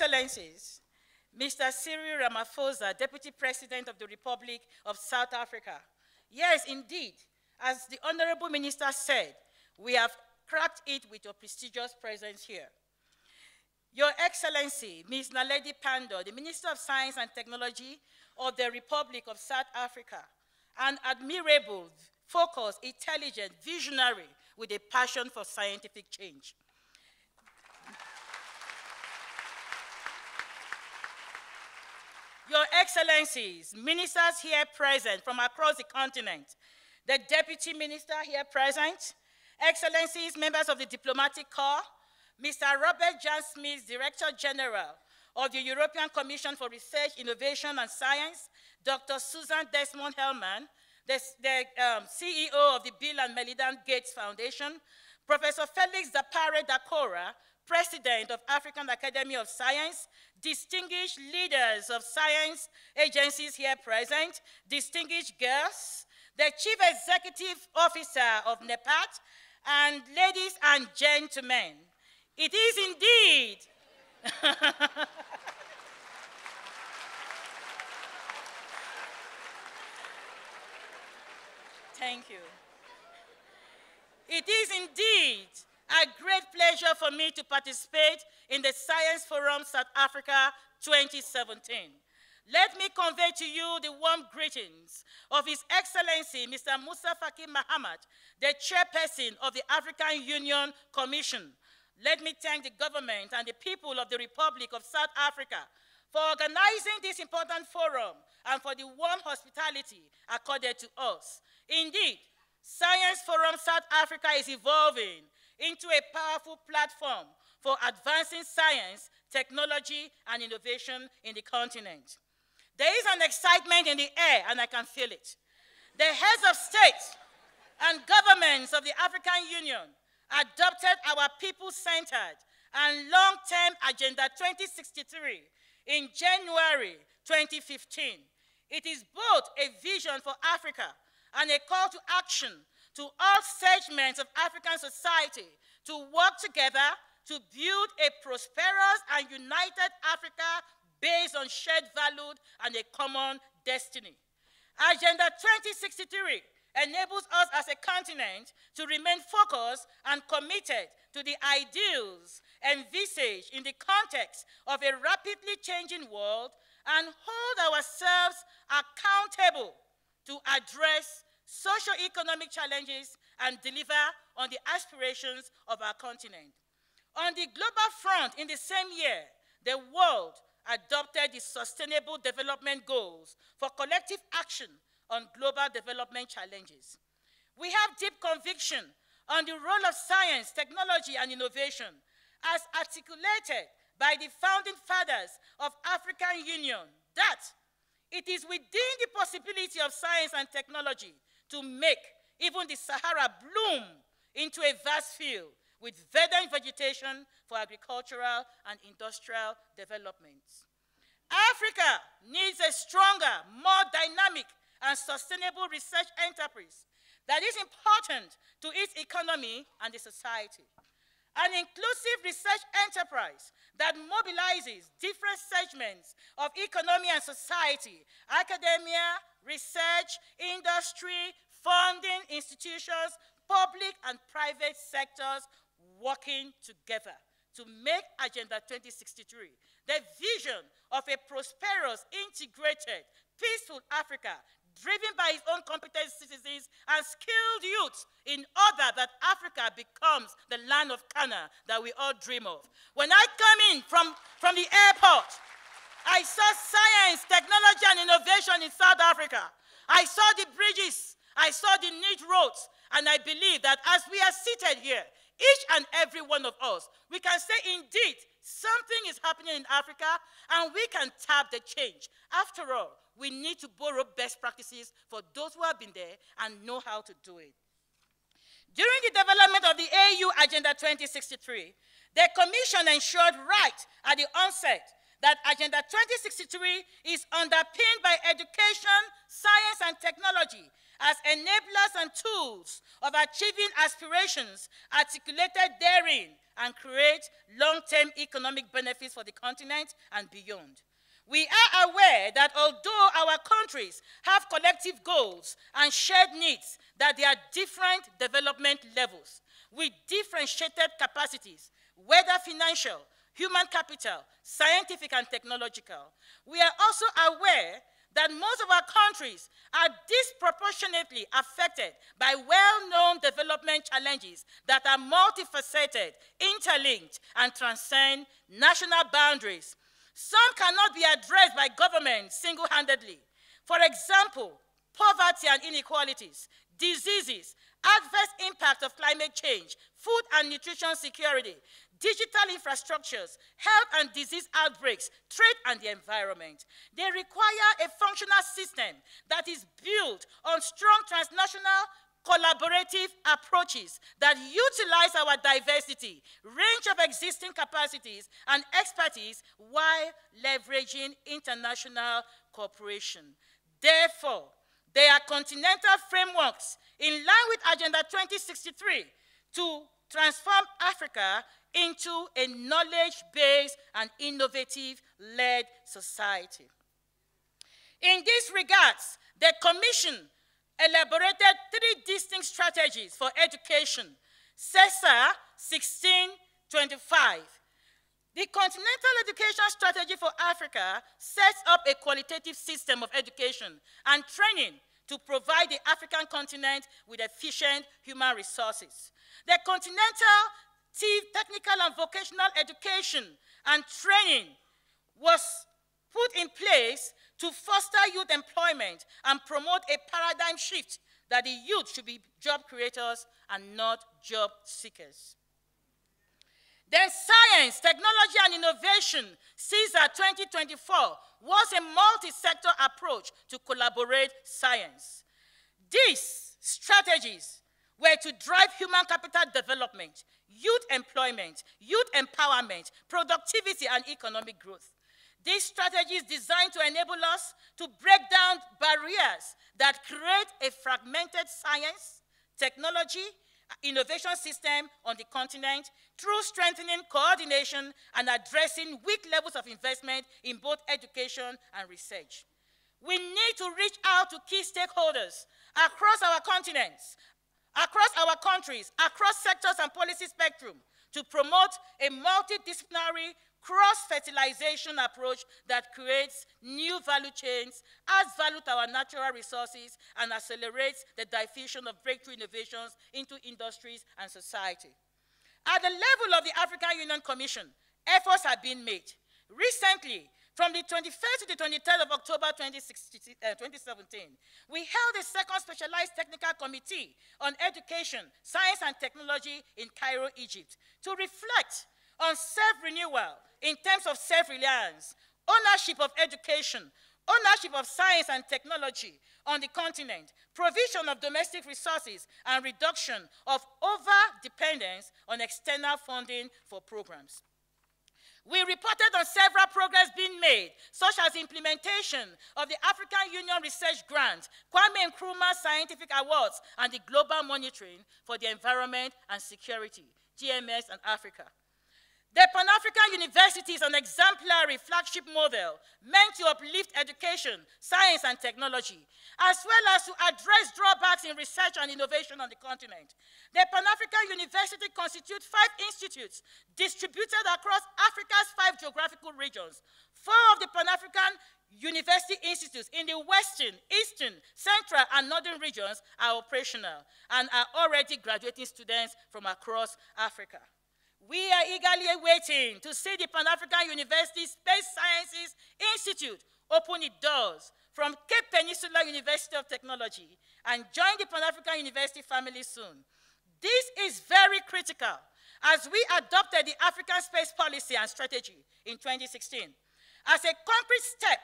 Excellencies, Mr. Cyril Ramaphosa, Deputy President of the Republic of South Africa. Yes, indeed, as the Honorable Minister said, we have cracked it with your prestigious presence here. Your Excellency, Ms. Naledi Pandor, the Minister of Science and Technology of the Republic of South Africa, an admirable, focused, intelligent, visionary with a passion for scientific change. Your Excellencies, ministers here present from across the continent, the Deputy Minister here present, Excellencies, members of the Diplomatic Corps, Mr. Robert Jan Smith, Director General of the European Commission for Research, Innovation and Science, Dr. Susan Desmond-Hellmann, the CEO of the Bill and Melinda Gates Foundation, Professor Felix Zapare Dakora, President of African Academy of Science, distinguished leaders of science agencies here present, distinguished guests, the Chief Executive Officer of NEPAT, and ladies and gentlemen, it is indeed Thank you. It is indeed a great pleasure for me to participate in the Science Forum South Africa 2017. Let me convey to you the warm greetings of His Excellency, Mr. Musa Faki Mahamat, the chairperson of the African Union Commission. Let me thank the government and the people of the Republic of South Africa for organizing this important forum and for the warm hospitality accorded to us. Indeed, Science Forum South Africa is evolving into a powerful platform for advancing science, technology, and innovation in the continent. There is an excitement in the air, and I can feel it. The heads of state and governments of the African Union adopted our people-centered and long-term Agenda 2063 in January 2015. It is both a vision for Africa and a call to action to all segments of African society to work together to build a prosperous and united Africa based on shared values and a common destiny. Agenda 2063 enables us as a continent to remain focused and committed to the ideals envisaged in the context of a rapidly changing world and hold ourselves accountable to address socio-economic challenges and deliver on the aspirations of our continent. On the global front, in the same year, the world adopted the Sustainable Development Goals for collective action on global development challenges. We have deep conviction on the role of science, technology, and innovation as articulated by the founding fathers of African Union, that it is within the possibility of science and technology to make even the Sahara bloom into a vast field with verdant vegetation for agricultural and industrial developments. Africa needs a stronger, more dynamic, and sustainable research enterprise that is important to its economy and the society. An inclusive research enterprise that mobilizes different segments of economy and society, academia, research, industry, funding institutions, public and private sectors working together to make Agenda 2063 the vision of a prosperous, integrated, peaceful Africa driven by its own competent citizens and skilled youths in order that Africa becomes the land of Canaan that we all dream of. When I come in from the airport, I saw science, technology, and innovation in South Africa. I saw the bridges, I saw the neat roads, and I believe that as we are seated here, each and every one of us, we can say indeed something is happening in Africa and we can tap the change. After all, we need to borrow best practices for those who have been there and know how to do it. During the development of the AU Agenda 2063, the Commission ensured right at the onset that Agenda 2063 is underpinned by education, science, and technology as enablers and tools of achieving aspirations articulated therein and create long-term economic benefits for the continent and beyond. We are aware that although our countries have collective goals and shared needs, that there are different development levels with differentiated capacities, whether financial, human capital, scientific and technological. We are also aware that most of our countries are disproportionately affected by well-known development challenges that are multifaceted, interlinked, and transcend national boundaries. Some cannot be addressed by government single-handedly. For example, poverty and inequalities, diseases, adverse impact of climate change, food and nutrition security, digital infrastructures, health and disease outbreaks, trade and the environment. They require a functional system that is built on strong transnational collaborative approaches that utilize our diversity, range of existing capacities and expertise while leveraging international cooperation. Therefore, there are continental frameworks in line with Agenda 2063 to transform Africa into a knowledge-based and innovative-led society. In these regards, the Commission elaborated 3 distinct strategies for education, CSIR 1625. The Continental Education Strategy for Africa sets up a qualitative system of education and training to provide the African continent with efficient human resources. The Continental Technical and Vocational Education and Training was put in place to foster youth employment and promote a paradigm shift that the youth should be job creators and not job seekers. Then science, technology, and innovation, CSIR 2024, was a multi-sector approach to collaborate science. These strategies were to drive human capital development, youth employment, youth empowerment, productivity, and economic growth. These strategies designed to enable us to break down barriers that create a fragmented science, technology, innovation system on the continent through strengthening coordination and addressing weak levels of investment in both education and research. We need to reach out to key stakeholders across our continents, across our countries, across sectors and policy spectrum to promote a multidisciplinary cross-fertilization approach that creates new value chains, adds value to our natural resources, and accelerates the diffusion of breakthrough innovations into industries and society. At the level of the African Union Commission, efforts have been made. Recently, from the 21st to the 23rd of October 2017, we held a second specialized technical committee on education, science, and technology in Cairo, Egypt, to reflect on self-renewal in terms of self-reliance, ownership of education, ownership of science and technology on the continent, provision of domestic resources, and reduction of over-dependence on external funding for programs. We reported on several progress being made, such as implementation of the African Union Research Grant, Kwame Nkrumah Scientific Awards, and the Global Monitoring for the Environment and Security, GMS and Africa. The Pan-African University is an exemplary flagship model meant to uplift education, science, and technology, as well as to address drawbacks in research and innovation on the continent. The Pan-African University constitutes 5 institutes distributed across Africa's 5 geographical regions. 4 of the Pan-African University institutes in the Western, Eastern, Central, and Northern regions are operational and are already graduating students from across Africa. We are eagerly waiting to see the Pan-African University Space Sciences Institute open its doors from Cape Peninsula University of Technology and join the Pan-African University family soon. This is very critical as we adopted the African Space Policy and Strategy in 2016 as a concrete step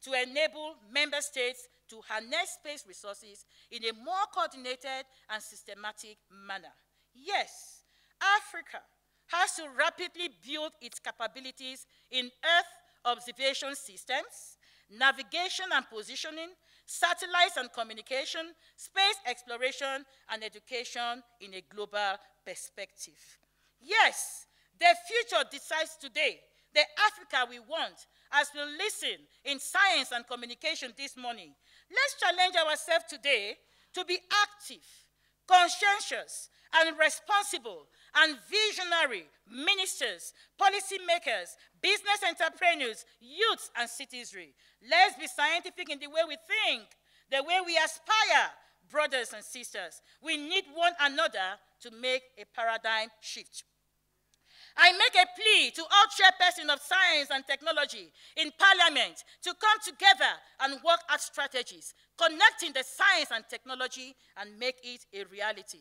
to enable member states to harness space resources in a more coordinated and systematic manner. Yes, Africa has to rapidly build its capabilities in Earth observation systems, navigation and positioning, satellites and communication, space exploration, and education in a global perspective. Yes, the future decides today the Africa we want, as we listen in science and communication this morning. Let's challenge ourselves today to be active, conscientious, and responsible, and visionary ministers, policymakers, business entrepreneurs, youths, and citizenry. Let's be scientific in the way we think, the way we aspire, brothers and sisters. We need one another to make a paradigm shift. I make a plea to all chairpersons of science and technology in Parliament to come together and work out strategies, connecting the science and technology and make it a reality.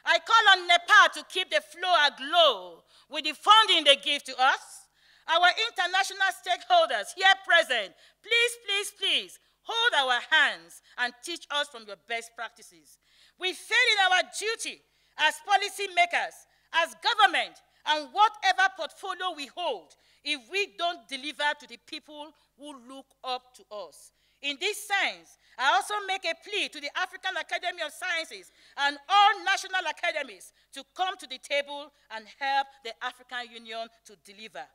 I call on Nepal to keep the flow aglow with the funding they give to us. Our international stakeholders here present, please, please, please, hold our hands and teach us from your best practices. We fail in our duty as policymakers, as government, and whatever portfolio we hold if we don't deliver to the people who look up to us. In this sense, I also make a plea to the African Academy of Sciences and all national academies to come to the table and help the African Union to deliver.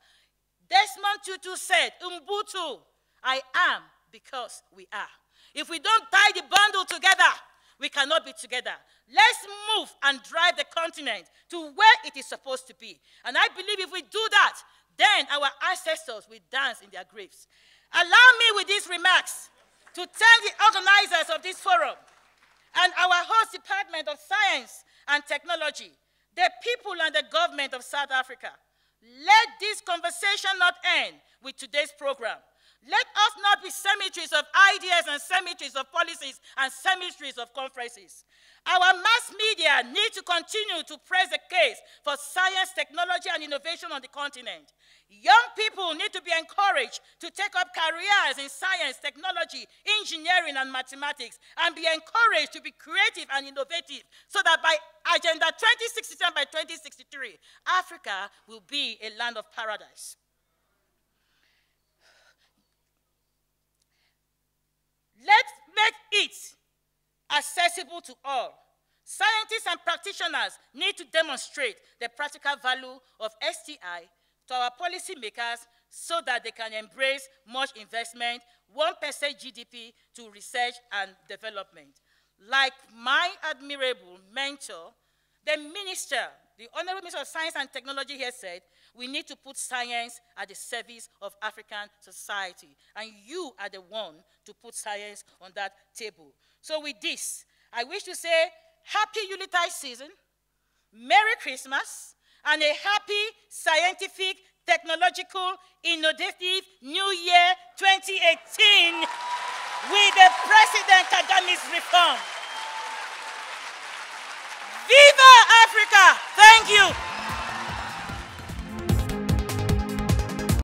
Desmond Tutu said, Ubuntu, I am because we are. If we don't tie the bundle together, we cannot be together. Let's move and drive the continent to where it is supposed to be. And I believe if we do that, then our ancestors will dance in their graves. Allow me with these remarks to thank the organizers of this forum and our host Department of Science and Technology, the people and the government of South Africa. Let this conversation not end with today's program. Let us not be cemeteries of ideas and cemeteries of policies and cemeteries of conferences. Our mass media need to continue to press the case for science, technology, and innovation on the continent. Young people need to be encouraged to take up careers in science, technology, engineering, and mathematics, and be encouraged to be creative and innovative so that by Agenda 2063 and by 2063, Africa will be a land of paradise. Let's make it accessible to all. Scientists and practitioners need to demonstrate the practical value of STI to our policymakers so that they can embrace much investment, 1% GDP to research and development. Like my admirable mentor, the minister, the Honorable Minister of Science and Technology here said, we need to put science at the service of African society. And you are the one to put science on that table. So with this, I wish to say happy Yuletide season, Merry Christmas, and a happy scientific, technological, innovative New Year 2018 with the President Kagame's reform. Viva Africa! Thank you.